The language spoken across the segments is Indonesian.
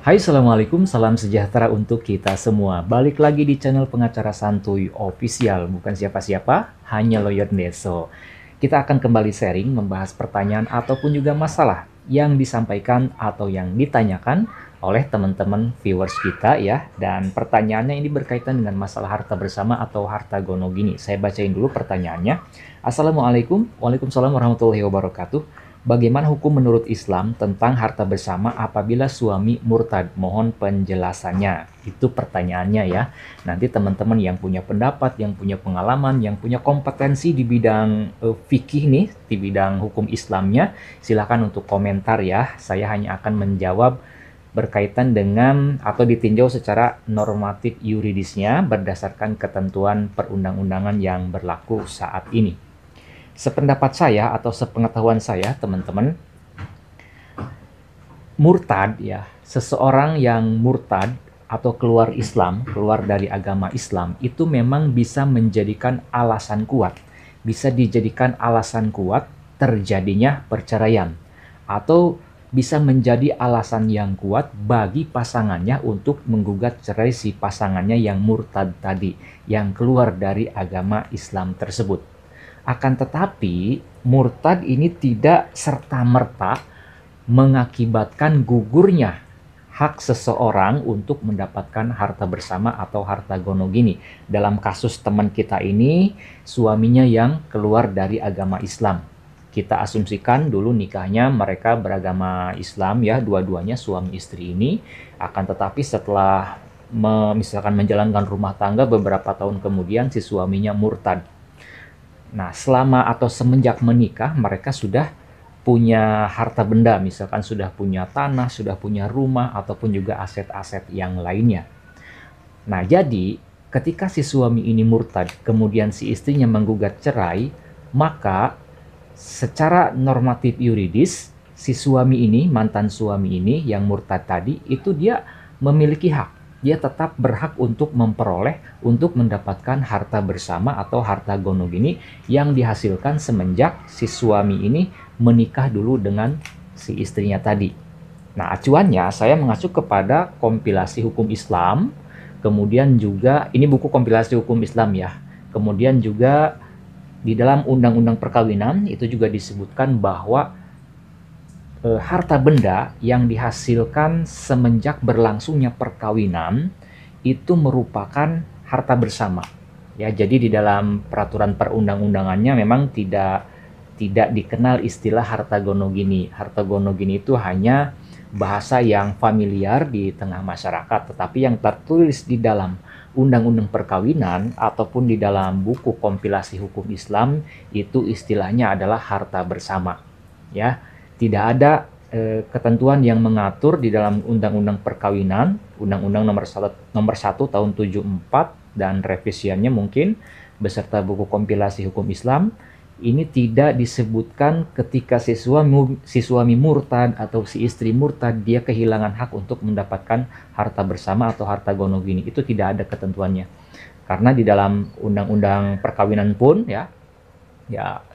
Hai, Assalamualaikum, salam sejahtera untuk kita semua. Balik lagi di channel Pengacara Santuy Official, bukan siapa-siapa, hanya Lawyer Neso. Kita akan kembali sharing, membahas pertanyaan ataupun juga masalah yang disampaikan atau yang ditanyakan oleh teman-teman viewers kita ya. Dan pertanyaannya ini berkaitan dengan masalah harta bersama atau harta gono gini. Saya bacain dulu pertanyaannya. Assalamualaikum, waalaikumsalam warahmatullahi wabarakatuh. Bagaimana hukum menurut Islam tentang harta bersama apabila suami murtad? Mohon penjelasannya. Itu pertanyaannya ya. Nanti teman-teman yang punya pendapat, yang punya pengalaman, yang punya kompetensi di bidang fikih nih, di bidang hukum Islamnya, silakan untuk komentar ya. Saya hanya akan menjawab berkaitan dengan atau ditinjau secara normatif yuridisnya berdasarkan ketentuan perundang-undangan yang berlaku saat ini. Sependapat saya atau sepengetahuan saya, teman-teman, murtad ya, seseorang yang murtad atau keluar Islam, keluar dari agama Islam, itu memang bisa menjadikan alasan kuat, bisa dijadikan alasan kuat terjadinya perceraian, atau bisa menjadi alasan yang kuat bagi pasangannya untuk menggugat cerai si pasangannya yang murtad tadi, yang keluar dari agama Islam tersebut. Akan tetapi, murtad ini tidak serta-merta mengakibatkan gugurnya hak seseorang untuk mendapatkan harta bersama atau harta gono gini. Dalam kasus teman kita ini, suaminya yang keluar dari agama Islam. Kita asumsikan dulu nikahnya mereka beragama Islam ya, dua-duanya suami istri ini. Akan tetapi setelah misalkan menjalankan rumah tangga beberapa tahun kemudian si suaminya murtad. Nah, selama atau semenjak menikah, mereka sudah punya harta benda, misalkan sudah punya tanah, sudah punya rumah, ataupun juga aset-aset yang lainnya. Nah, jadi ketika si suami ini murtad, kemudian si istrinya menggugat cerai, maka secara normatif yuridis, si suami ini, mantan suami ini yang murtad tadi, itu dia memiliki hak. Dia tetap berhak untuk memperoleh, untuk mendapatkan harta bersama atau harta gono gini yang dihasilkan semenjak si suami ini menikah dulu dengan si istrinya tadi. Nah, acuannya saya mengacu kepada kompilasi hukum Islam, kemudian juga, ini buku kompilasi hukum Islam ya, kemudian juga di dalam undang-undang perkawinan itu juga disebutkan bahwa harta benda yang dihasilkan semenjak berlangsungnya perkawinan itu merupakan harta bersama. Ya, jadi di dalam peraturan perundang-undangannya memang tidak dikenal istilah harta gono gini. Harta gono gini itu hanya bahasa yang familiar di tengah masyarakat, tetapi yang tertulis di dalam undang-undang perkawinan ataupun di dalam buku kompilasi hukum Islam itu istilahnya adalah harta bersama. Ya, tidak ada ketentuan yang mengatur di dalam undang-undang perkawinan, undang-undang nomor 1 tahun 74 dan revisiannya mungkin beserta buku kompilasi hukum Islam, ini tidak disebutkan ketika si suami murtad atau si istri murtad dia kehilangan hak untuk mendapatkan harta bersama atau harta gono gini. Itu tidak ada ketentuannya. Karena di dalam undang-undang perkawinan pun ya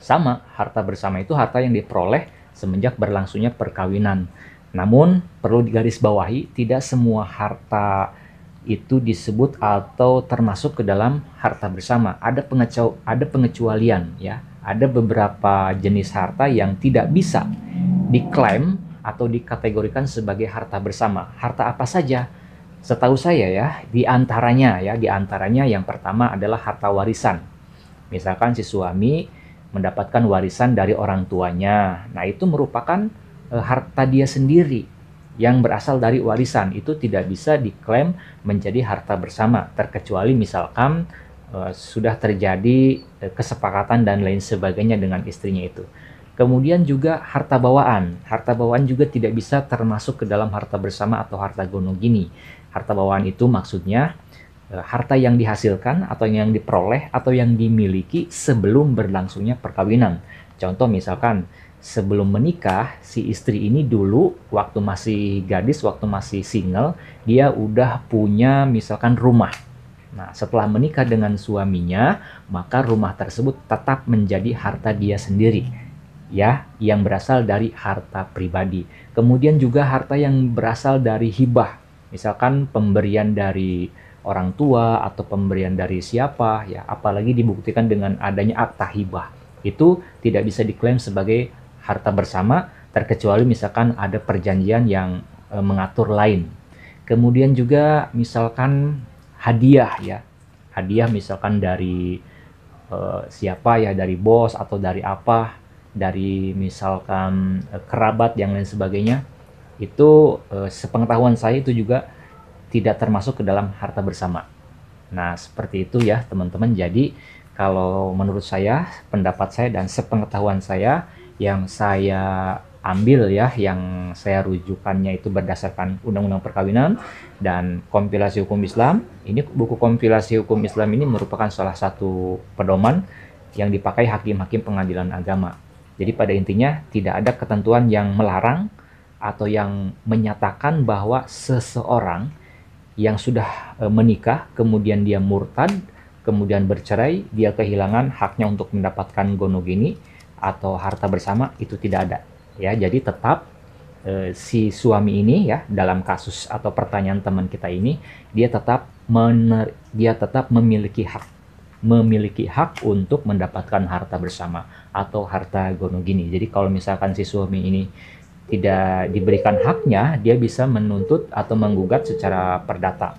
sama, harta bersama itu harta yang diperoleh semenjak berlangsungnya perkawinan. Namun perlu digarisbawahi, tidak semua harta itu disebut atau termasuk ke dalam harta bersama. Ada pengecualian ya. Ada beberapa jenis harta yang tidak bisa diklaim atau dikategorikan sebagai harta bersama. Harta apa saja? Setahu saya ya, di antaranya yang pertama adalah harta warisan. Misalkan si suami mendapatkan warisan dari orang tuanya. Nah, itu merupakan harta dia sendiri yang berasal dari warisan. Itu tidak bisa diklaim menjadi harta bersama, terkecuali misalkan sudah terjadi kesepakatan dan lain sebagainya dengan istrinya itu. Kemudian juga harta bawaan. Harta bawaan juga tidak bisa termasuk ke dalam harta bersama atau harta gono gini. Harta bawaan itu maksudnya harta yang dihasilkan atau yang diperoleh atau yang dimiliki sebelum berlangsungnya perkawinan. Contoh misalkan sebelum menikah, si istri ini dulu waktu masih gadis, waktu masih single, dia udah punya misalkan rumah. Nah, setelah menikah dengan suaminya, maka rumah tersebut tetap menjadi harta dia sendiri. ya, yang berasal dari harta pribadi. Kemudian juga harta yang berasal dari hibah, misalkan pemberian dari orang tua atau pemberian dari siapa, ya, apalagi dibuktikan dengan adanya akta hibah, itu tidak bisa diklaim sebagai harta bersama, terkecuali misalkan ada perjanjian yang mengatur lain. Kemudian juga misalkan hadiah, ya, hadiah misalkan dari siapa ya, dari bos atau dari apa, dari misalkan kerabat yang lain sebagainya, itu sepengetahuan saya itu juga tidak termasuk ke dalam harta bersama. Nah, seperti itu ya teman-teman. Jadi kalau menurut saya, pendapat saya dan sepengetahuan saya, yang saya ambil ya, yang saya rujukannya itu berdasarkan Undang-Undang Perkawinan dan Kompilasi Hukum Islam. Ini buku Kompilasi Hukum Islam ini merupakan salah satu pedoman yang dipakai hakim-hakim pengadilan agama. Jadi pada intinya tidak ada ketentuan yang melarang atau yang menyatakan bahwa seseorang yang sudah menikah kemudian dia murtad, kemudian bercerai, dia kehilangan haknya untuk mendapatkan gonogini atau harta bersama, itu tidak ada. Ya, jadi tetap si suami ini ya, dalam kasus atau pertanyaan teman kita ini, dia tetap memiliki hak untuk mendapatkan harta bersama atau harta gonogini. Jadi kalau misalkan si suami ini tidak diberikan haknya, dia bisa menuntut atau menggugat secara perdata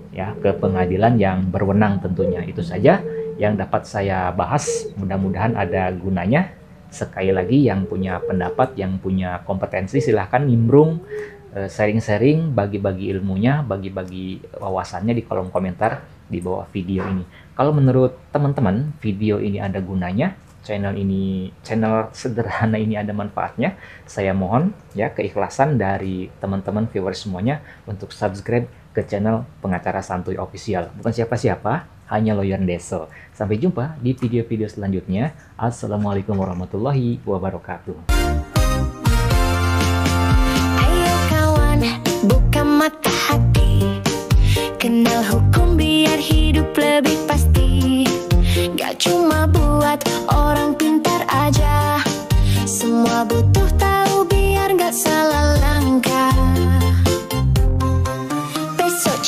ya ke pengadilan yang berwenang tentunya. Itu saja yang dapat saya bahas, mudah-mudahan ada gunanya. Sekali lagi, yang punya pendapat, yang punya kompetensi, silahkan nimbrung, sharing-sharing, bagi-bagi ilmunya, bagi-bagi wawasannya di kolom komentar di bawah video ini. Kalau menurut teman-teman video ini ada gunanya, channel sederhana ini ada manfaatnya, saya mohon ya keikhlasan dari teman-teman viewers semuanya untuk subscribe ke channel Pengacara Santuy Official. Bukan siapa-siapa, hanya Lawyer Deso. Sampai jumpa di video-video selanjutnya. Assalamualaikum warahmatullahi wabarakatuh. Ayo kawan, buka mata hati, kenal hukum biar hidup lebih pasti. Gak cuma buat orang pintar aja, semua butuh tahu biar gak salah langkah. Besok